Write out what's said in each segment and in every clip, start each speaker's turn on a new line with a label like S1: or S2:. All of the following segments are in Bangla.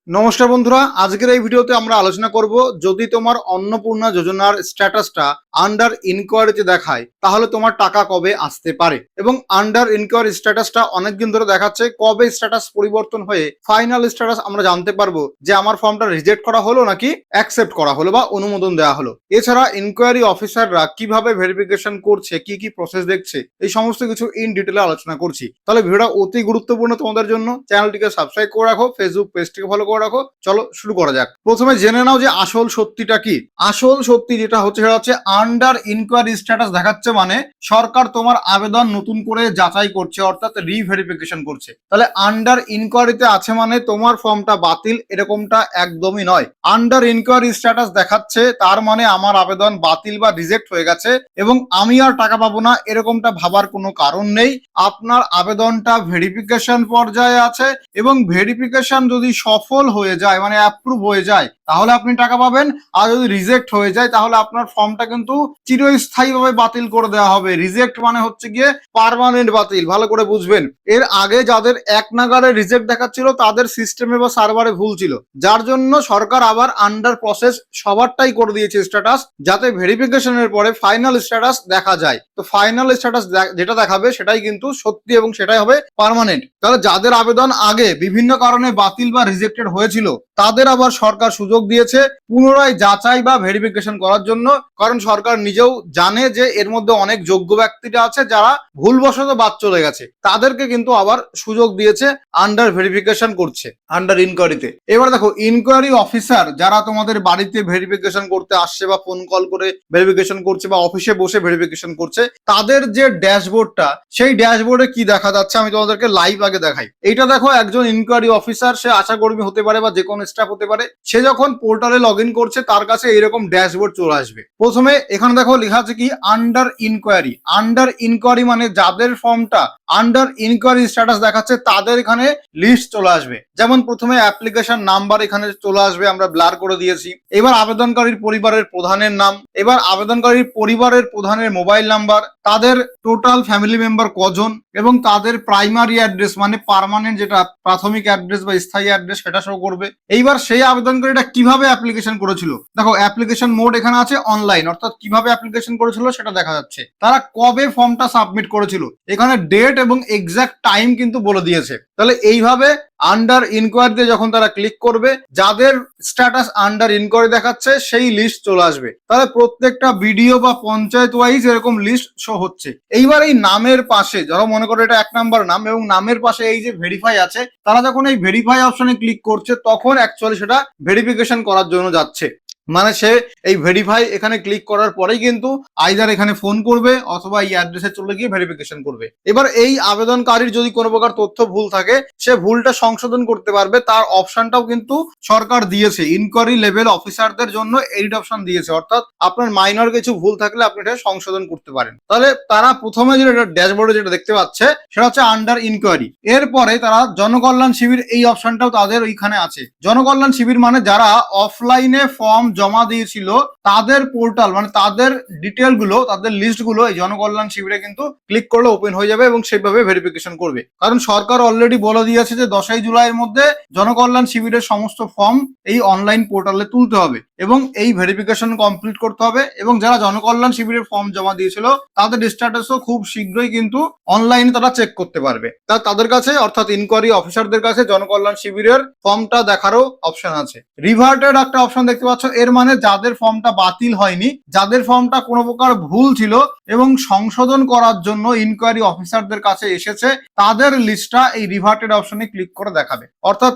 S1: নমস্কার বন্ধুরা, আজকের এই ভিডিওতে আমরা আলোচনা করব যদি তোমার অন্নপূর্ণা যোজনার স্ট্যাটাসটা আন্ডার ইনকোয়ারিতে দেখায় তাহলে তোমার টাকা কবে আসতে পারে। এবং আন্ডার ইনকোয়ারি স্ট্যাটাসটা অনেকদিন ধরে দেখাচ্ছে, কবে স্ট্যাটাস পরিবর্তন হয়ে ফাইনাল স্ট্যাটাস আমরা জানতে পারবো যে আমার ফর্মটা রিজেক্ট করা হলো নাকি অ্যাকসেপ্ট করা হলো বা অনুমোদন দেওয়া হলো। এছাড়া ইনকোয়ারি অফিসাররা কিভাবে ভেরিফিকেশন করছে, কি কি প্রসেস দেখছে, এই সমস্ত কিছু ইন ডিটেলে আলোচনা করছি। তাহলে ভিডিওটা অতি গুরুত্বপূর্ণ তোমাদের জন্য। চ্যানেলটিকে সাবস্ক্রাইব করে রাখো, ফেসবুক পেজটিকে ফলো করে রাখো। চলো শুরু করা যাক। প্রথমে জেনে নাও যে আসল সত্যিটা কি। আসল সত্যি যেটা হচ্ছে সেটা হচ্ছে আন্ডার ইনকোয়ারি স্ট্যাটাস দেখাচ্ছে মানে সরকার তোমার আবেদন নতুন করে যাচাই করছে, অর্থাৎ রিভেরিফিকেশন করছে। তাহলে আন্ডার ইনকোয়ারিতে আছে মানে তোমার ফর্মটা বাতিল, এরকমটা একদমই নয়। আন্ডার ইনকোয়ারি স্ট্যাটাস দেখাচ্ছে তার মানে আমার আবেদন বাতিল বা রিজেক্ট হয়ে গেছে এবং আমি আর টাকা পাবো না, এরকমটা ভাবার কোনো কারণ নেই। আপনার আবেদনটা ভেরিফিকেশন পর্যায়ে আছে এবং ভেরিফিকেশন যদি সফল হয়ে যায় মানে অ্যাপ্রুভ হয়ে যায় তাহলে আপনি টাকা পাবেন। আর যদি রিজেক্ট হয়ে যায় তাহলে আপনার ফর্মটা কিন্তু চিরস্থায়ীভাবে বাতিল করে দেওয়া হবে। রিজেক্ট মানে হচ্ছে গিয়ে পার্মানেন্ট বাতিল, ভালো করে বুঝবেন। এর আগে যাদের এক নাগারে রিজেক্ট দেখাচ্ছিল তাদের সিস্টেমে বা সার্ভারে ভুল ছিল, যার জন্য সরকার আবার আন্ডার প্রসেস সবারটাই করে দিয়েছে স্ট্যাটাস, যাতে ভেরিফিকেশনের পরে ফাইনাল স্ট্যাটাস দেখা যায়। তো ফাইনাল স্ট্যাটাস যেটা দেখাবে সেটাই কিন্তু সত্যি এবং সেটাই হবে পার্মানেন্ট। তাহলে যাদের আবেদন আগে বিভিন্ন কারণে বাতিল বা রিজেক্টেড হয়েছিল তাদের আবার সরকার সুযোগ দিয়েছে পুনরায় যাচাই বা ভেরিফিকেশন করার জন্য, কারণ সরকার নিজেও জানে যে এর মধ্যে অনেক যোগ্য ব্যক্তিরা আছে যারা ভুলবশত বাদ চলে গেছে, তাদেরকে কিন্তু আবার সুযোগ দিয়েছে আন্ডার ভেরিফিকেশন করছে আন্ডার ইনকোয়ারিতে। এবার দেখো, ইনকোয়ারি অফিসার যারা তোমাদের বাড়িতে ভেরিফিকেশন করতে আসছে বা ফোন কল করে ভেরিফিকেশন করছে বা অফিসে বসে ভেরিফিকেশন করছে, তাদের যে ড্যাশবোর্ডটা সেই ড্যাশবোর্ডে কি দেখা যাচ্ছে আমি তোমাদেরকে লাইভ আগে দেখাই। এইটা দেখো, একজন ইনকোয়ারি অফিসার, সে আশাকর্মী হতে পারে বা যে কোনো স্টাফ হতে পারে, সে যখন পোর্টালে লগ ইন করছে তার কাছে এইরকম ড্যাশবোর্ড চলে আসবে। প্রথমে এখানে দেখো লেখা আছে কি আন্ডার ইনকোয়ারি। আন্ডার ইনকোয়ারি মানে যাদের ফর্মটা আন্ডার ইনকোয়ারি স্ট্যাটাস দেখাচ্ছে তাদের এখানে লিস্ট চলে আসবে। যেমন প্রথমে অ্যাপ্লিকেশন নাম্বার এখানে চলে আসবে, আমরা ব্লার করে দিয়েছি। এবার আবেদনকারীর পরিবারের প্রধানের নাম, এবার আবেদনকারীর পরিবারের প্রধানের মোবাইল নাম্বার, তাদের টোটাল ফ্যামিলি মেম্বার কজন এবং তাদের প্রাইমারি অ্যাড্রেস মানে পার্মানেন্ট যেটা প্রাথমিক অ্যাড্রেস বা স্থায়ী অ্যাড্রেস সেটা শো করবে। এইবার সেই আবেদনকারীটা কিভাবে অ্যাপ্লিকেশন করেছিল, দেখো অ্যাপ্লিকেশন মোড এখানে আছে অনলাইন, অর্থাৎ কিভাবে অ্যাপ্লিকেশন করেছিল সেটা দেখা যাচ্ছে। তারা কবে ফর্মটা সাবমিট করেছিল এখানে ডেট এবং এক্সাক্ট টাইম কিন্তু বলে দিয়েছে। তাহলে এইভাবে আন্ডার ইনকোয়ারিতে যখন তারা ক্লিক করবে যাদের স্ট্যাটাস আন্ডার ইনকোয়ারি দেখাচ্ছে সেই লিস্ট চলে আসবে। তাহলে প্রত্যেকটা ভিডিও বা পঞ্চায়েত ওয়াইজ এরকম লিস্ট শো হচ্ছে। এইবার এই নামের পাশে, ধরো মনে করো এটা 1 নাম্বার নাম এবং নামের পাশে এই যে ভেরিফাই আছে, তারা যখন এই ভেরিফাই অপশনে ক্লিক করছে তখন অ্যাকচুয়ালি সেটা ভেরিফিকেশন করার জন্য যাচ্ছে। মানে সে এই ভেরিফাই এখানে ক্লিক করার পরেই কিন্তু আইদার এখানে ফোন করবে অথবা এই অ্যাড্রেসে চলে গিয়ে ভেরিফিকেশন করবে। এবার এই আবেদনকারীর যদি কোনো প্রকার তথ্য ভুল থাকে সে ভুলটা সংশোধন করতে পারবে, তার অপশনটাও কিন্তু সরকার দিয়েছে। ইনকোয়ারি লেভেল অফিসারদের জন্য এডিট অপশন দিয়েছে, অর্থাৎ আপনার মাইনর কিছু ভুল থাকলে আপনি এটা সংশোধন করতে পারেন। তাহলে তারা প্রথমে যেটা ড্যাশবোর্ডে যেটা দেখতে পাচ্ছে সেটা হচ্ছে আন্ডার ইনকোয়ারি। এরপরে তারা জনকল্যাণ শিবির, এই অপশনটাও তাদের ওইখানে আছে। জনকল্যাণ শিবির মানে যারা অফলাইনে ফর্ম জমা দিয়েছিল তাদের পোর্টাল মানে তাদের ডিটেল গুলো, তাদের লিস্ট গুলো এই জনকল্যাণ শিবিরে কিন্তু ক্লিক করলে ওপেন হয়ে যাবে এবং সেভাবে ভেরিফিকেশন করবে। কারণ সরকার অলরেডি বলে দিয়েছে যে 10ই জুলাইয়ের মধ্যে জনকল্যাণ শিবিরের সমস্ত ফর্ম এই অনলাইন পোর্টালে তুলতে হবে এবং এই ভেরিফিকেশন কমপ্লিট করতে হবে। এবং যারা জনকল্যাণ শিবিরের ফর্ম জমা দিয়েছিল তাদের স্ট্যাটাসও খুব শীঘ্রই কিন্তু অনলাইনে তারা চেক করতে পারবে। তাদের কাছে অর্থাৎ ইনকোয়ারি অফিসারদের কাছে জনকল্যাণ শিবিরের ফর্মটা দেখারও অপশন আছে। রিভার্টেড একটা অপশন দেখতে পাচ্ছ, এর মানে যাদের ফর্মটা বাতিল হয়নি, যাদের ফর্মটা কোনো প্রকার ভুল ছিল এবং সংশোধন করার জন্য ইনকোয়ারি অফিসারদের কাছে এসেছে, তাদের লিস্টটা এই রিভার্টেড অপশনে ক্লিক করে দেখাবে। অর্থাৎ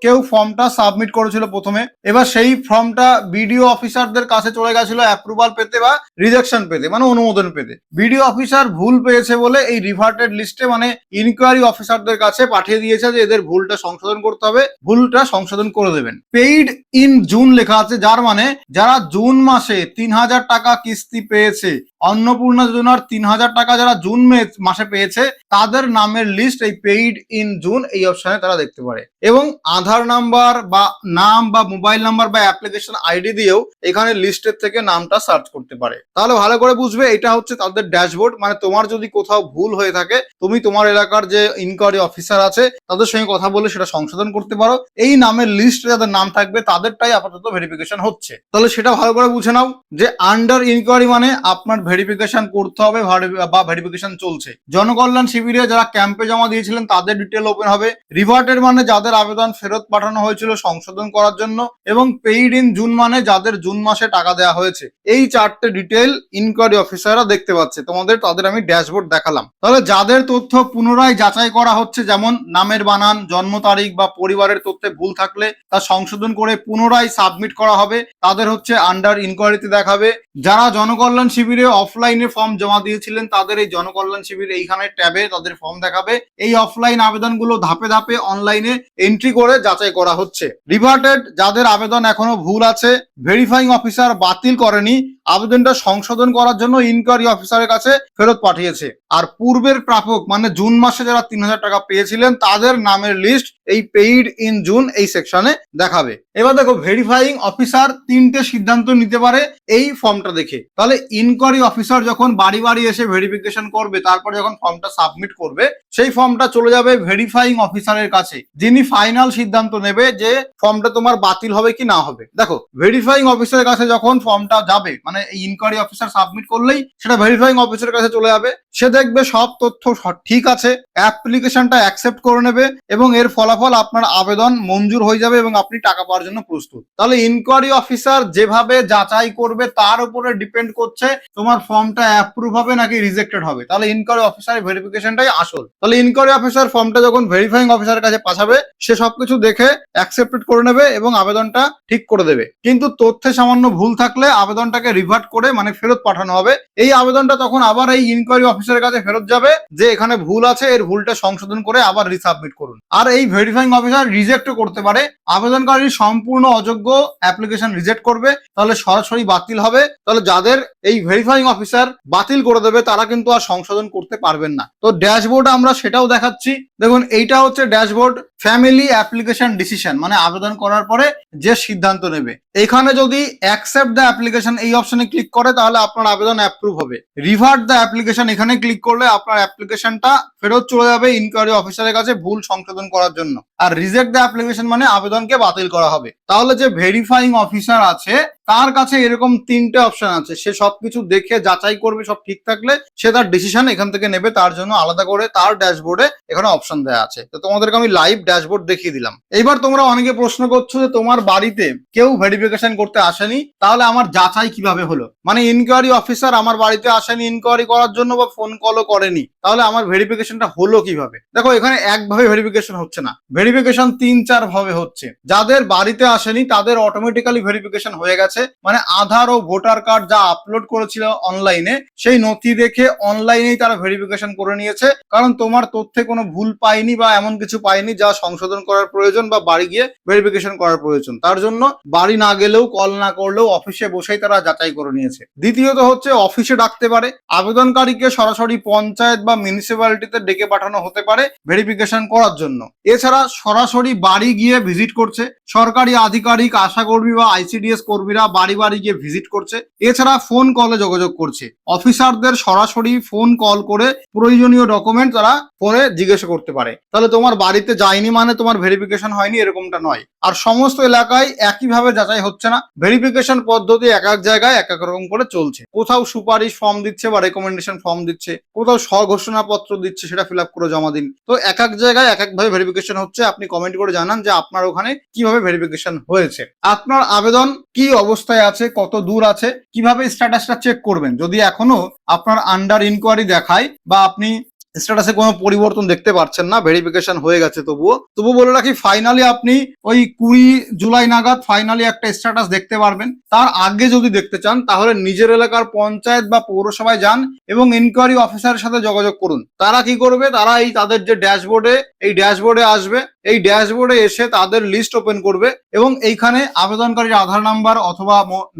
S1: কেউ ফর্মটা সাবমিট করেছিল প্রথমে, এবার সেই ফর্মটা বিডিও অফিসারদের কাছে চলে গেছিল অ্যাপ্রুভাল পেতে বা রিজেকশন পেতে মানে অনুমোদন পেতে। বিডিও অফিসার ভুল পেয়েছে বলে এই রিভার্টেড লিস্টে মানে ইনকোয়ারি অফিসারদের কাছে পাঠিয়ে দিয়েছে যে এদের ভুলটা সংশোধন করতে হবে, ভুলটা সংশোধন করে দেবেন। পেইড ইন জুন লেখা আছে, যার মানে যারা জুন মাসে 3000 টাকা কিস্তি পেয়েছে, অন্নপূর্ণা যোজনার 3000 টাকা যারা জুন মাসে পেয়েছে তাদের নামের লিস্ট এই পেইড ইন জুন এই অপশনে তারা দেখতে পারে। এবং আধার নাম্বার বা নাম বা মোবাইল নাম্বার বা অ্যাপ্লিকেশন আইডি দিয়েও এখানে লিস্টের থেকে নামটা সার্চ করতে পারে। তাহলে ভালো করে বুঝবে এটা হচ্ছে তাদের ড্যাশবোর্ড। মানে তোমার যদি কোথাও ভুল হয়ে থাকে তুমি তোমার এলাকার যে ইনকোয়ারি অফিসার আছে তাদের সঙ্গে কথা বলে সেটা সংশোধন করতে পারো। এই নামের লিস্টে যাদের নাম থাকবে তাদেরটাই আপাতত ভেরিফিকেশন হচ্ছে। তাহলে সেটা ভালো করে বুঝে নাও যে আন্ডার ইনকোয়ারি মানে আপনার ভেরিফিকেশন করতে হবে বা ভেরিফিকেশন চলছে। জনকল্যাণ শিবিরে যারা ক্যাম্পে জমা দিয়েছিলেন তাদের ডিটেল ওপেন হবে। রিভার্টেড মানে যাদের আবেদন ফেরত পাঠানো হয়েছিল সংশোধন করার জন্য, এবং পেইড ইন জুন মানে যাদের জুন মাসে টাকা দেওয়া হয়েছে। এই চারটে ডিটেল ইনকোয়ারি অফিসাররা দেখতে পাচ্ছে। তাদের আমি ড্যাশবোর্ড দেখালাম। তাহলে যাদের তথ্য পুনরায় যাচাই করা হচ্ছে, যেমন নামের বানান, জন্ম তারিখ বা পরিবারের তথ্যে ভুল থাকলে তা সংশোধন করে পুনরায় সাবমিট করা হবে, তাদের হচ্ছে আন্ডার ইনকোয়ারিতে দেখাবে। যারা জনকল্যাণ শিবিরে অফলাইনে ফর্ম জমা দিয়েছিলেন তাদের এই জনকল্যাণ শিবির এইখানে ট্যাবে তাদের ফর্ম দেখাবে। এই অফলাইন আবেদনগুলো ধাপে ধাপে অনলাইনে এন্ট্রি করে যাচাই করা হচ্ছে। রিভার্টেড যাদের আবেদন এখনো ভুল আছে, ভেরিফাইং অফিসার বাতিল করেনি, আবেদনটা সংশোধন করার জন্য ইনকোয়ারি অফিসারের কাছে ফেরত পাঠিয়েছে। আর পূর্বের প্রাপক মানে জুন মাসে যারা 3000 টাকা পেয়েছিলেন তাদের নামের লিস্ট এই পেইড ইন জুন এই সেকশনে দেখাবে। এবার দেখো ভেরিফাইং অফিসার তিনটে সিদ্ধান্ত নিতে পারে এই ফর্মটা দেখে। তাহলে ইনকোয়ারি অফিসার যখন বাড়ি বাড়ি এসে ভেরিফিকেশন করবে, তারপর যখন ফর্মটা সাবমিট করবে, সেই ফর্মটা চলে যাবে ভেরিফাইং অফিসারের কাছে, যিনি ফাইনাল সিদ্ধান্ত নেবে যে ফর্মটা তোমার বাতিল হবে কি না হবে। দেখো ভেরিফাইং অফিসারের কাছে যখন ফর্মটা যাবে, মানে এই ইনকোয়ারি অফিসার সাবমিট করলেই সেটা ভেরিফাইং অফিসারের কাছে চলে যাবে। সে দেখবে সব তথ্য ঠিক আছে, অ্যাপ্লিকেশনটা অ্যাকসেপ্ট করে নেবে এবং এর ফলাফল আপনার আবেদন মঞ্জুর হয়ে যাবে এবং আপনি টাকা পাওয়ার জন্য প্রস্তুত। তাহলে ইনকোয়ারি অফিসার যেভাবে যাচাই করবে তার উপরে ডিপেন্ড করছে তোমার ফর্মটা অ্যাপ্রুভ হবে নাকি রিজেক্টেড হবে। তাহলে ইনকোয়ারি অফিসারের ভেরিফিকেশনটাই আসল। তাহলে ইনকোয়ারি অফিসার ফর্মটা যখন ভেরিফাইং অফিসারের কাছে পাঠাবে, সে সবকিছু দেখে অ্যাকসেপ্টেড করে নেবে এবং আবেদনটা ঠিক করে দেবে। কিন্তু তথ্যে সামান্য ভুল থাকলে আবেদনটাকে রিভার্ট করে মানে ফেরত পাঠানো হবে। এই আবেদনটা তখন আবার এই ইনকোয়ারি অফিসারের কাছে ফেরত যাবে যে এখানে ভুল আছে, এর ভুলটা সংশোধন করে আবার রিসাবমিট করুন। আর এই ভেরিফাইং অফিসার রিজেক্টও করতে পারে। আবেদনকারী সম্পূর্ণ অযোগ্য অ্যাপ্লিকেশন রিজেক্ট করবে, তাহলে সরাসরি বাতিল হবে। তাহলে যাদের এই ভেরিফাইং অফিসার বাতিল করে দেবে তারা কিন্তু আর সংশোধন করতে পারবেন না। তো ড্যাশবোর্ড আমরা সেটাও দেখাচ্ছি। দেখুন এইটা হচ্ছে ড্যাশবোর্ড ফ্যামিলি অ্যাপ্লিকেশন ডিসিশন, মানে আবেদন করার পরে যে সিদ্ধান্ত নেবে। এখানে যদি অ্যাকসেপ্ট দ্য অ্যাপ্লিকেশন এই অপশনে ক্লিক করে তাহলে আপনার আবেদন অ্যাপ্রুভ হবে। রিভার্ট দ্য অ্যাপ্লিকেশন এখানে ক্লিক করলে আপনার অ্যাপ্লিকেশনটা ফেরত চলে যাবে ইনকোয়ারি অফিসারের কাছে ভুল সংশোধন করার জন্য। আর রিজেক্ট দ্য অ্যাপ্লিকেশন মানে আবেদনকে বাতিল করা হবে। তাহলে যে ভেরিফাইং অফিসার আছে তার কাছে এরকম তিনটে অপশন আছে। সে সবকিছু দেখে যাচাই করবে, সব ঠিক থাকলে সে তার ডিসিশন এখান থেকে নেবে। তার জন্য আলাদা করে তার ড্যাশবোর্ডে এখানে অপশন দেওয়া আছে। তো তোমাদেরকে আমি লাইভ ড্যাশবোর্ড দেখিয়ে দিলাম। এইবার তোমরা অনেকে প্রশ্ন করছো যে তোমার বাড়িতে কেউ ভেরিফিকেশন করতে আসেনি, তাহলে আমার যাচাই কিভাবে হলো? মানে ইনকোয়ারি অফিসার আমার বাড়িতে আসেনি ইনকোয়ারি করার জন্য বা ফোন কলও করেনি, তাহলে আমার ভেরিফিকেশনটা হলো কিভাবে? দেখো এখানে একভাবে ভেরিফিকেশন হচ্ছে না, ভেরিফিকেশন 3-4 ভাবে হচ্ছে। যাদের বাড়িতে আসেনি তাদের অটোমেটিক্যালি ভেরিফিকেশন হয়ে গেছে, মানে আধার ও ভোটার কার্ড যা আপলোড করেছিল অনলাইনে সেই নথি দেখে অনলাইনেই তারা ভেরিফিকেশন করে নিয়েছে। কারণ তোমার তথ্যে কোনো ভুল পায়নি বা এমন কিছু পায়নি যা সংশোধন করার প্রয়োজন বা বাড়ি গিয়ে ভেরিফিকেশন করার প্রয়োজন। তার জন্য বাড়ি না গেলেও কল না করলেও অফিসে বসেই তারা যাচাই করে নিয়েছে। দ্বিতীয়ত হচ্ছে অফিসে ডাকতে পারে, আবেদনকারীকে সরাসরি পঞ্চায়েত বা মিউনিসিপ্যালিটিতে ডেকে পাঠানো হতে পারে ভেরিফিকেশন করার জন্য। এছাড়া সরাসরি বাড়ি গিয়ে ভিজিট করছে, সরকারি আধিকারিক, আশাকর্মী বা আইসিডিএস কর্মীরা বাড়ি বাড়ি গিয়ে ভিজিট করছে। এছাড়া ফোন কলে যোগাযোগ করছে, অফিসারদের সরাসরি ফোন কল করে প্রয়োজনীয় ডকুমেন্ট তারা ফোনে জিজ্ঞাসা করতে পারে। তাহলে তোমার বাড়িতে যায়নি মানে তোমার ভেরিফিকেশন হয়নি এরকমটা নয়। আর সমস্ত এলাকায় একইভাবে যাচাই হচ্ছে না, ভেরিফিকেশন পদ্ধতি এক এক জায়গায় এক এক রকম করে চলছে। কোথাও সুপারিশ ফর্ম দিচ্ছে বা রেকমেন্ডেশন ফর্ম দিচ্ছে, কোথাও স্বঘোষণাপত্র দিচ্ছে, সেটা ফিল আপ করে জমা দিন। তো এক এক জায়গায় এক একভাবে ভেরিফিকেশন হচ্ছে। আপনি কমেন্ট করে জানান যে আপনার ওখানে কিভাবে ভেরিফিকেশন হয়েছে, আপনার আবেদন কি অবস্থায় আছে, কত দূর আছে, কিভাবে স্ট্যাটাসটা চেক করবেন। যদি এখনো আপনার আন্ডার ইনকোয়ারি দেখায় বা আপনি স্ট্যাটাসে কোনো পরিবর্তন দেখতে পাচ্ছেন না, ভেরিফিকেশন হয়ে গেছে তবুও বলে রাখি ফাইনালি আপনি ওই 20 জুলাই নাগাদ ফাইনালি একটা স্ট্যাটাস দেখতে পারবেন। তার আগে যদি দেখতে চান তাহলে নিজের এলাকার পঞ্চায়েত বা পৌরসভায় যান এবং ইনকোয়ারি অফিসারের সাথে যোগাযোগ করুন। তারা কি করবে, তারা এই তাদের যে ড্যাশবোর্ডে আসবে, এই ড্যাশবোর্ডে এসে তাদের লিস্ট ওপেন করবে এবং এইখানে আবেদনকারীর আধার নাম্বার অথবা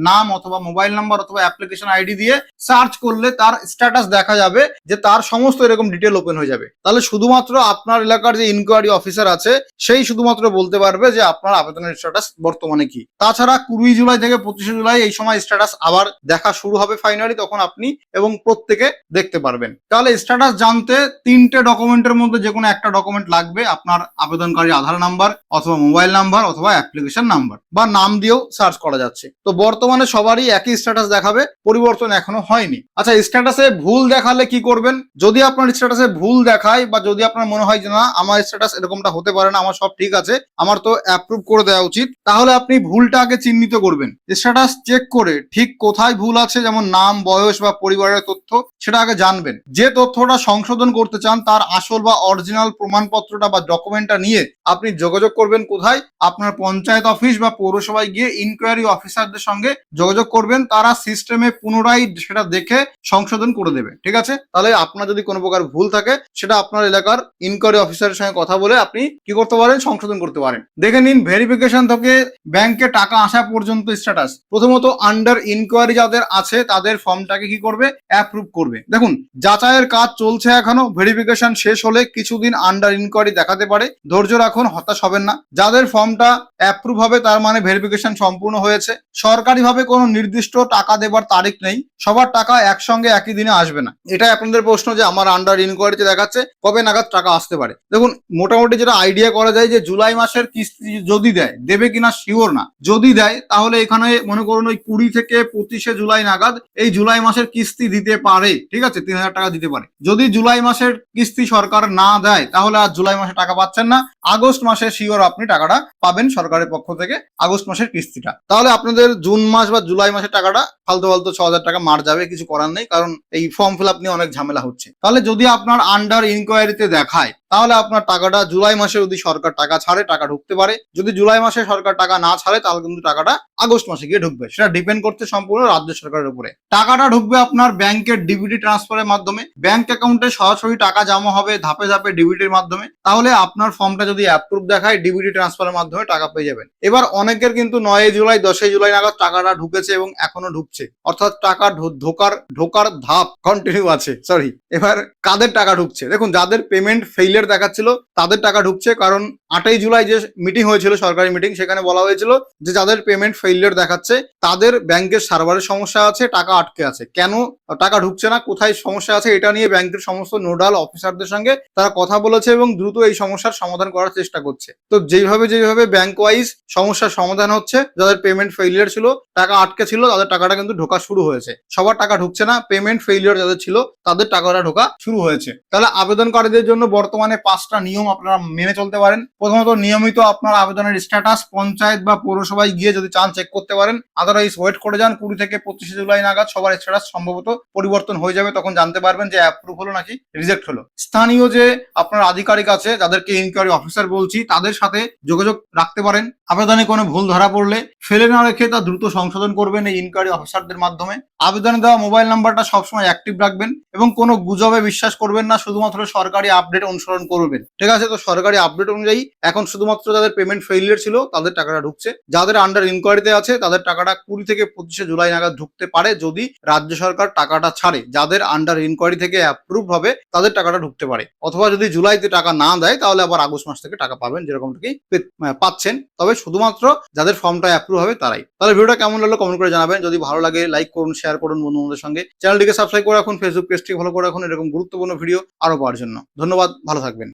S1: নাম অথবা মোবাইল নাম্বার অথবা অ্যাপ্লিকেশন আইডি দিয়ে সার্চ করলে তার স্ট্যাটাস দেখা যাবে যে তার সমস্ত এরকম ডিটেলস ডিটেল ওপেন হয়ে যাবে। তাহলে শুধুমাত্র আপনার এলাকার যে ইনকোয়ারি অফিসার আছে সেই শুধুমাত্র বলতে পারবে যে আপনার আবেদনের স্ট্যাটাস বর্তমানে কি। তাছাড়া 20 জুলাই থেকে 25 জুলাই এই সময় স্ট্যাটাস আবার দেখা শুরু হবে ফাইনালি, তখন আপনি এবং প্রত্যেকে দেখতে পারবেন। তাহলে স্ট্যাটাস জানতে 3টে ডকুমেন্টের মধ্যে যে কোনো একটা ডকুমেন্ট লাগবে, আপনার আবেদনকারী আধার নাম্বার অথবা মোবাইল নাম্বার অথবা অ্যাপ্লিকেশন নাম্বার বা নাম দিয়েও সার্চ করা যাচ্ছে। তো বর্তমানে সবারই একই স্ট্যাটাস দেখাবে, পরিবর্তন এখনো হয়নি। আচ্ছা, স্ট্যাটাসে ভুল দেখালে কি করবেন? যদি আপনার স্ট্যাটাসে ভুল দেখায় বা যদি আপনার মনে হয় যে না আমার স্ট্যাটাস এরকমটা হতে পারে না, আমার সব ঠিক আছে, আমার তো অ্যাপ্রুভ করে দেওয়া উচিত, তাহলে আপনি ভুলটা আগে চিহ্নিত করবেন। স্ট্যাটাস চেক করে ঠিক কোথায় ভুল আছে, যেমন নাম, বয়স বা পরিবারের তথ্য, সেটা আগে জানবেন। যে তথ্যটা সংশোধন করতে চান তার আসল বা অরিজিনাল প্রমাণপত্রটা বা ডকুমেন্টটা নিয়ে আপনি যোগাযোগ করবেন কোথায়? আপনার পঞ্চায়েত অফিস বা পৌরসভায় গিয়ে ইনকোয়ারি অফিসারদের সঙ্গে যোগাযোগ করবেন। তারা সিস্টেমে পুনরায় সেটা দেখে সংশোধন করে দেবে। ঠিক আছে? তাহলে আপনার যদি কোনো প্রকার ভুল থাকে সেটা আপনার এলাকার ইনকোয়ারি অফিসারের সঙ্গে কথা বলে আপনি কি করতে পারেন? সংশোধন করতে পারেন। দেখে নিন ভেরিফিকেশন থেকে ব্যাংকে টাকা আসা পর্যন্ত স্ট্যাটাস। প্রথমত আন্ডার ইনকোয়ারি যাদের আছে তাদের ফর্মটাকে কি করবে? অ্যাপ্রুভ করবে। দেখুন, যাচাইয়ের কাজ চলছে এখনো, ভেরিফিকেশন শেষ হলে কিছুদিন আন্ডার ইনকোয়ারি দেখাতে পারে। ধৈর্য রাখুন, হতাশ হবেন না। যাদের ফর্মটা অ্যাপ্রুভ হবে তার মানে ভেরিফিকেশন সম্পূর্ণ হয়েছে। সরকারিভাবে কোনো নির্দিষ্ট টাকা দেবার তারিখ নেই, সবার টাকা একসঙ্গে একই দিনে আসবে না। এটাই আপনাদের প্রশ্ন যে আমার আন্ডার ইনকোয়ারিতে দেখাচ্ছে কবে নাগাদ টাকা আসতে পারে। দেখুন, মোটামুটি যেটা আইডিয়া করা যায় যে জুলাই মাসের কিস্তি যদি দেয়, দেবে কিনা শিওর না, যদি দেয় তাহলে এখানে মনে করুন ওই 20 থেকে 25 জুলাই নাগাদ এই জুলাই মাসের কিস্তি দিতে পারে। ঠিক আছে, 3000 টাকা দিতে পারে। যদি জুলাই মাসের কিস্তি সরকার না দেয় তাহলে আর জুলাই মাসে টাকা পাচ্ছেন না, আগস্ট মাসে শিওর আপনি টাকাটা পাবেন সরকারের পক্ষ থেকে, আগস্ট মাসের কিস্তিটা। তাহলে আপনাদের জুন মাস বা জুলাই মাসের টাকাটা ফালতু ফালতু 6000 টাকা মার যাবে, কিছু করার নেই, কারণ এই ফর্ম ফিল আপ নিয়ে অনেক ঝামেলা হচ্ছে। তাহলে যদি আপনার আন্ডার ইনকোয়ারিতে দেখায় তাহলে আপনার টাকাটা জুলাই মাসে যদি সরকার টাকা ছাড়ে টাকা ঢুকতে পারে, যদি জুলাই মাসে সরকার টাকা না ছাড়ে তাহলে কিন্তু টাকাটা আগস্ট মাসে গিয়ে ঢুকবে। সেটা ডিপেন্ড করতে সম্পূর্ণ রাজ্য সরকারের উপরে। টাকাটা ঢুকবে আপনার ব্যাংকের ডিবিটি ট্রান্সফারের মাধ্যমে। ব্যাংক অ্যাকাউন্টে সরাসরি টাকা জমা হবে ধাপে ধাপে ডিবিটির মাধ্যমে। তাহলে আপনার ফর্মটা যদি অ্যাপ্রুভ দেখায় ডিবিটি ট্রান্সফারের মাধ্যমে টাকা পেয়ে যাবেন। এবার অনেকের কিন্তু 9 জুলাই 10 জুলাই নাগাদ টাকাটা ঢুকেছে এবং এখনো ঢুকছে, অর্থাৎ টাকা ঢোকার ধাপ কন্টিনিউ আছে। সরি, এবার কাদের টাকা ঢুকছে? দেখুন, যাদের পেমেন্ট ফেইলিয়ার দেখাচ্ছিল তাদের টাকা ঢুকছে, কারণ 8 জুলাই যে মিটিং হয়েছিল, সরকারি মিটিং, সেখানে বলা হয়েছিল যে যাদের পেমেন্ট ফেইলিয়ার দেখাচ্ছে তাদের ব্যাংকের সার্ভারের সমস্যা আছে, টাকা আটকে আছে। কেন টাকা ঢুকছে না, কোথায় সমস্যা আছে, এটা নিয়ে ব্যাংকের সমস্ত নোডাল অফিসারদের সঙ্গে তারা কথা বলেছে এবং দ্রুত এই সমস্যার সমাধান করার চেষ্টা করছে। তো যেভাবে ব্যাংক ওয়াইজ সমস্যার সমাধান হচ্ছে, যাদের পেমেন্ট ফেইলিয়ার ছিল, টাকা আটকে ছিল, তাদের টাকাটা কিন্তু ঢোকা শুরু হয়েছে। সবার টাকা ঢুকছে না, পেমেন্ট ফেইলিয়ার যাদের ছিল তাদের টাকাটা ঢোকা শুরু হয়েছে। তাহলে আবেদনকারীদের জন্য বর্তমানে 5টা নিয়ম আপনারা মেনে চলতে পারেন। প্রথমত, নিয়মিত আপনার আবেদনের স্ট্যাটাস পঞ্চায়েত বা পৌরসভায় গিয়ে যদি চান চেক করতে পারেন। আদারওয়াইজ ওয়েট করে যান, 20 থেকে 25 জুলাই নাগাদ সবার স্ট্যাটাস সম্ভবত পরিবর্তন হয়ে যাবে, তখন জানতে পারবেন যে অ্যাপ্রুভ হলো নাকি রিজেক্ট হলো। স্থানীয় যে আপনার আধিকারিক আছে, যাদেরকে ইনকোয়ারি অফিসার বলছি, তাদের সাথে যোগাযোগ রাখতে পারেন। আবেদনে কোনো ভুল ধরা পড়লে ফেলে না রেখে তা দ্রুত সংশোধন করবেন এই ইনকোয়ারি অফিসারদের মাধ্যমে। আবেদনে দেওয়া মোবাইল নাম্বারটা সবসময় অ্যাক্টিভ রাখবেন এবং কোনো গুজবে বিশ্বাস করবেন না, শুধুমাত্র সরকারি আপডেট অনুসরণ করবেন। ঠিক আছে? তো সরকারি আপডেট অনুযায়ী এখন শুধুমাত্র যাদের পেমেন্ট ফেইলিয়ার ছিল তাদের টাকাটা ঢুকছে। যাদের আন্ডার ইনকোয়ারিতে আছে তাদের টাকাটা 20 থেকে 25 জুলাই নাগাদ ঢুকতে পারে, যদি রাজ্য সরকার টাকাটা ছাড়ে। যাদের আন্ডার ইনকোয়ারি থেকে অ্যাপ্রুভ হবে তাদের টাকাটা ঢুকতে পারে, অথবা যদি জুলাইতে টাকা না দেয় তাহলে আবার আগস্ট মাস থেকে টাকা পাবেন, যেরকমটাই পাচ্ছেন। তবে শুধুমাত্র যাদের ফর্মটা অ্যাপ্রুভ হবে তারাই। তাহলে ভিডিওটা কেমন লাগলো কমেন্ট করে জানাবেন। যদি ভালো লাগে লাইক করুন, শেয়ার করুন বন্ধুদের সঙ্গে। চ্যানেলটিকে সাবস্ক্রাইব করে রাখুন, ফেসবুক পেজটি ফলো করে রাখুন এরকম গুরুত্বপূর্ণ ভিডিও আরো পাওয়ার জন্য। ধন্যবাদ, ভালো থাকবেন।